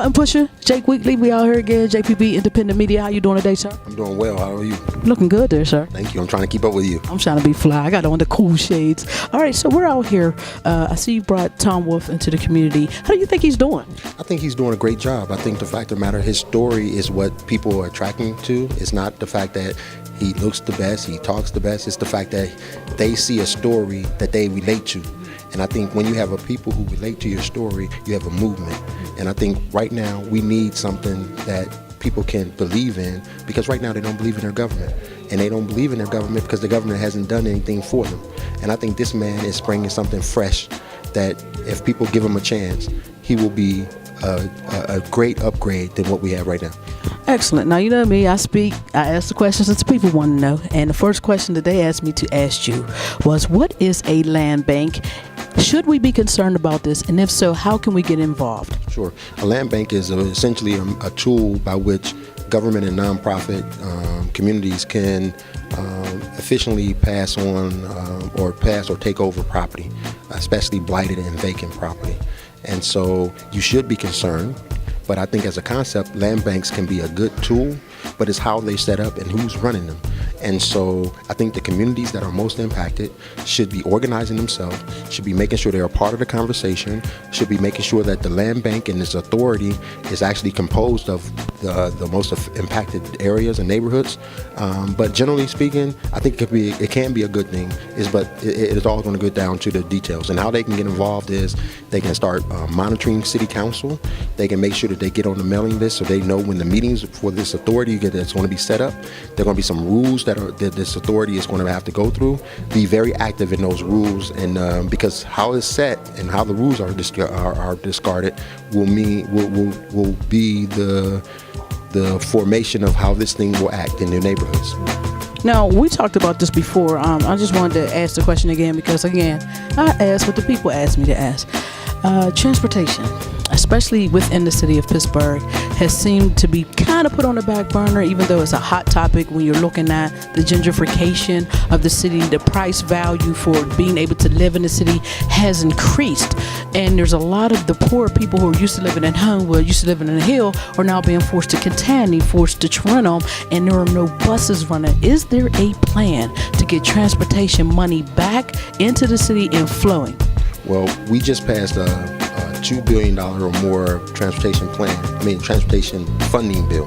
Button Pusha, Jake Wheatley, we out here again. JPB Independent Media. How you doing today, sir? I'm doing well. How are you? Looking good there, sir. Thank you. I'm trying to keep up with you. I'm trying to be fly. I got on the cool shades. All right, so we're out here. I see you brought Tom Wolf into the community. How do you think he's doing? I think he's doing a great job. I think the fact of the matter, his story is what people are attracting to. It's not the fact that he looks the best, he talks the best. It's the fact that they see a story that they relate to. And I think when you have a people who relate to your story, you have a movement. And I think right now we need something that people can believe in, because right now they don't believe in their government. And they don't believe in their government because the government hasn't done anything for them. And I think this man is bringing something fresh that if people give him a chance, he will be a great upgrade than what we have right now. Excellent. Now, you know me, I ask the questions that the people want to know. And the first question that they asked me to ask you was, what is a land bank? Should we be concerned about this? And if so, how can we get involved? Sure. A land bank is essentially a tool by which government and nonprofit communities can efficiently pass on or take over property, especially blighted and vacant property. And so you should be concerned. But I think as a concept, land banks can be a good tool, but it's how they set up and who's running them. And so I think the communities that are most impacted should be organizing themselves, should be making sure they're a part of the conversation, should be making sure that the land bank and its authority is actually composed of the most impacted areas and neighborhoods. But generally speaking, I think it can be a good thing, but it is all going to go down to the details. And how they can get involved is they can start monitoring city council. They can make sure that they get on the mailing list so they know when the meetings for this authority that's going to be set up. There are going to be some rules that this authority is going to have to go through. Be very active in those rules, and because how it's set and how the rules are discarded will be the formation of how this thing will act in their neighborhoods. Now, we talked about this before. I just wanted to ask the question again because, again, I asked what the people asked me to ask. Transportation, especially within the city of Pittsburgh, has seemed to be kind of put on the back burner, even though it's a hot topic when you're looking at the gentrification of the city. The price value for being able to live in the city has increased. And there's a lot of the poor people who are used to living at Homewood, used to living in the Hill, are now being forced to Catania, forced to Trenholm, and there are no buses running. Is there a plan to get transportation money back into the city and flowing? Well, we just passed a $2 billion or more transportation funding bill.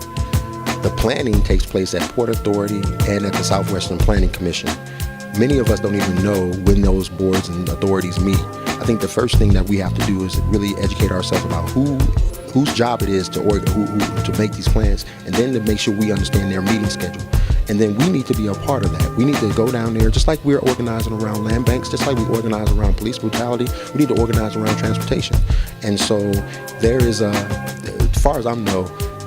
The planning takes place at Port Authority and at the Southwestern Planning Commission. Many of us don't even know when those boards and authorities meet. I think the first thing that we have to do is really educate ourselves about whose job it is to make these plans, and then to make sure we understand their meeting schedule. And then we need to be a part of that. We need to go down there, just like we're organizing around land banks, just like we organize around police brutality, we need to organize around transportation. And so there is as far as I know,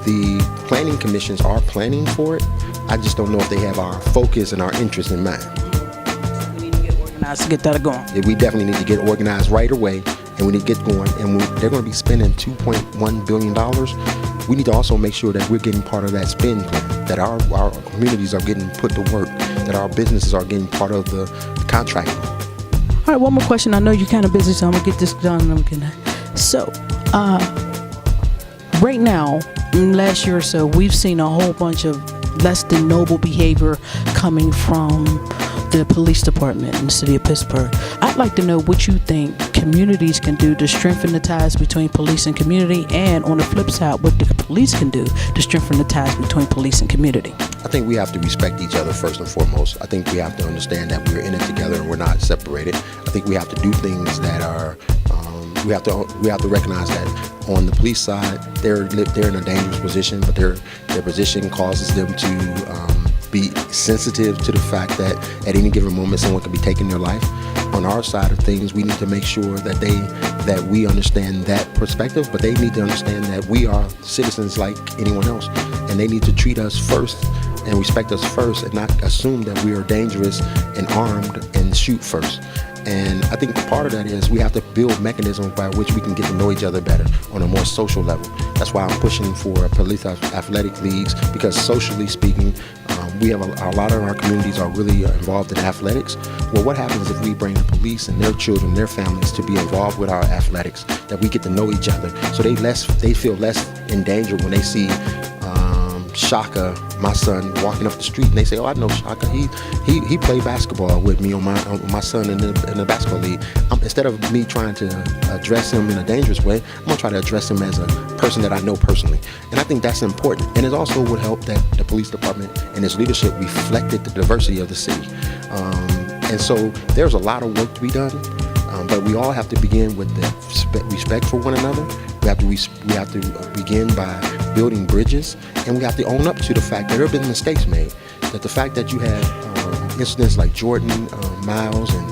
the planning commissions are planning for it. I just don't know if they have our focus and our interest in mind. We need to get organized to get that going. Yeah, we definitely need to get organized right away, and we need to get going. And they're going to be spending $2.1 billion. We need to also make sure that we're getting part of that spend plan, that our communities are getting put to work, that our businesses are getting part of the contracting. All right, one more question. I know you're kind of busy, so I'm going to get this done. So, right now, last year or so, we've seen a whole bunch of less than noble behavior coming from the police department in the city of Pittsburgh. I'd like to know what you think communities can do to strengthen the ties between police and community, and on the flip side, what the police can do to strengthen the ties between police and community. I think we have to respect each other first and foremost. I think we have to understand that we're in it together and we're not separated. I think we have to do things that are we have to recognize that on the police side, they're in a dangerous position, but their position causes them to be sensitive to the fact that at any given moment someone could be taking their life. On our side of things, we need to make sure that we understand that perspective, but they need to understand that we are citizens like anyone else, and they need to treat us first and respect us first, and not assume that we are dangerous and armed and shoot first. And I think part of that is we have to build mechanisms by which we can get to know each other better on a more social level. That's why I'm pushing for police athletic leagues, because socially speaking, we have a lot of our communities are really involved in athletics. Well, what happens if we bring the police and their children, their families to be involved with our athletics, that we get to know each other, so they feel less in danger when they see Shaka, my son, walking up the street, and they say, "Oh, I know Shaka. He played basketball with me on my son in the basketball league." Instead of me trying to address him in a dangerous way, I'm gonna try to address him as a person that I know personally, and I think that's important. And it also would help that the police department and its leadership reflected the diversity of the city. And so there's a lot of work to be done, but we all have to begin with the respect for one another. We have to begin by building bridges, and we have to own up to the fact that there have been mistakes made. That the fact that you had incidents like Jordan, Miles, and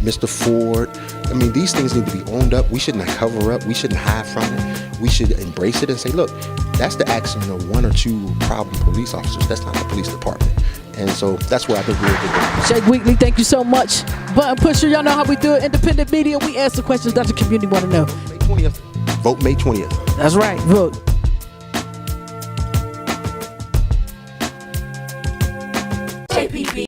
Mr. Ford, I mean, these things need to be owned up. We shouldn't cover up. We shouldn't hide from it. We should embrace it and say, look, that's the action of one or two problem police officers. That's not the police department. And so that's where I think we're doing. Shake Wheatley, thank you so much. Button Pusher, y'all know how we do it. Independent media, we ask the questions that the community want to know. May 20th. Vote May 20th. That's right, vote.